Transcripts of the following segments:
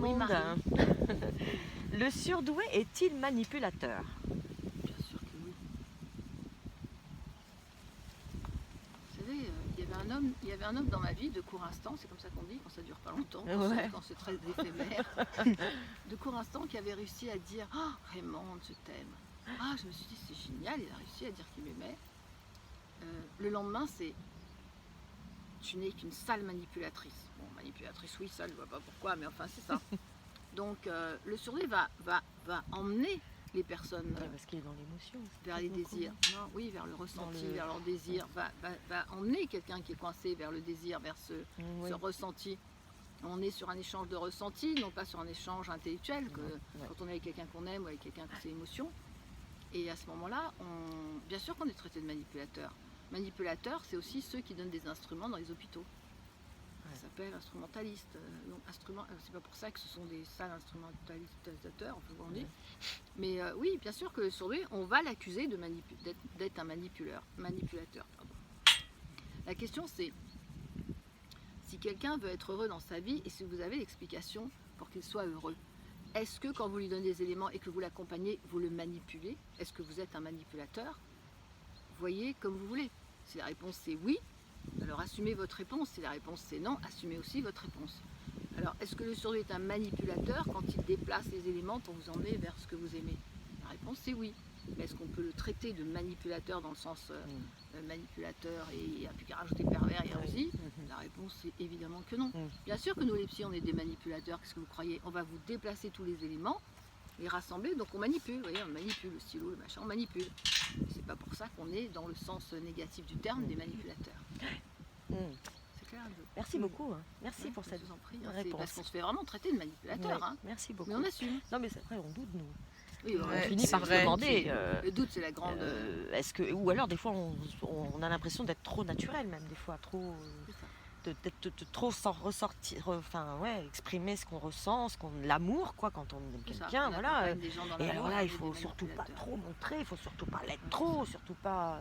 Raymonde. Marie. Le surdoué est-il manipulateur? Bien sûr que oui. Vous savez, il y avait un homme dans ma vie de court instant, c'est comme ça qu'on dit quand ça dure pas longtemps, Ouais. quand c'est très éphémère, de court instant qui avait réussi à dire « Ah, Raymond, je t'aime ». Ah, je me suis dit, c'est génial, il a réussi à dire qu'il m'aimait. Le lendemain, c'est « Tu n'es qu'une sale manipulatrice ». Bon, manipulatrice, oui, ça, je vois pas pourquoi, mais enfin, c'est ça. Donc, le surdoué va emmener les personnes Ouais, parce qu'il est dans l'émotion. vers les désirs. Non, oui, vers le ressenti, vers leur désir. Va emmener quelqu'un qui est coincé vers le désir, vers ce ressenti. On est sur un échange de ressenti, non pas sur un échange intellectuel, quand on est avec quelqu'un qu'on aime ou avec quelqu'un qui a ses émotions. Et à ce moment-là, bien sûr qu'on est traité de manipulateur. Manipulateur, c'est aussi ceux qui donnent des instruments dans les hôpitaux. Ça s'appelle instrumentaliste. C'est pas pour ça que ce sont des sales instrumentalisateurs, on peut voir. Mais oui, bien sûr que le surdoué, on va l'accuser d'être un manipulateur. Pardon. La question c'est, si quelqu'un veut être heureux dans sa vie, et si vous avez l'explication pour qu'il soit heureux, est-ce que quand vous lui donnez des éléments et que vous l'accompagnez, vous le manipulez? Est-ce que vous êtes un manipulateur? Voyez comme vous voulez. Si la réponse c'est oui, alors assumez votre réponse. Si la réponse c'est non, assumez aussi votre réponse. Alors, est-ce que le surdoué est un manipulateur quand il déplace les éléments pour vous emmener vers ce que vous aimez? La réponse c'est oui. Mais est-ce qu'on peut le traiter de manipulateur dans le sens manipulateur et il n'y a plus qu'à rajouter pervers et aussi? La réponse c'est évidemment que non. Bien sûr que nous les psys on est des manipulateurs, qu'est-ce que vous croyez? On va vous déplacer tous les éléments, les rassembler, donc on manipule, vous voyez, on manipule le stylo, le machin, on manipule. C'est pas pour ça qu'on est dans le sens négatif du terme des manipulateurs. C'est clair, Merci beaucoup. Merci pour cette réponse. Parce qu'on se fait vraiment traiter de manipulateur. Ouais, merci beaucoup. Mais on assume. Non, mais c'est vrai, on doute, nous. Oui, On finit par se demander. Le doute, c'est la grande. Ou alors, des fois, on a l'impression d'être trop naturel, même, des fois, trop. D'être trop sans ressortir, exprimer ce qu'on ressent, l'amour, quoi, quand on aime quelqu'un, voilà. Et alors là, il faut surtout pas trop montrer, il faut surtout pas l'être trop, surtout pas.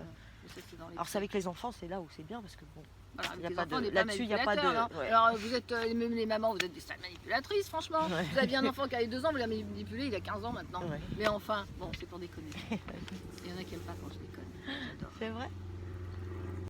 Alors c'est avec les enfants, c'est là où c'est bien parce que bon. Voilà, là-dessus, il n'y a pas de. Ouais. Alors, vous êtes, même les mamans, vous êtes des sales manipulatrices, franchement. Ouais. Vous aviez un enfant qui avait 2 ans, vous l'avez manipulé, il a 15 ans maintenant. Ouais. Mais enfin, bon, c'est pour déconner. Il y en a qui n'aiment pas quand je déconne. J'adore. C'est vrai.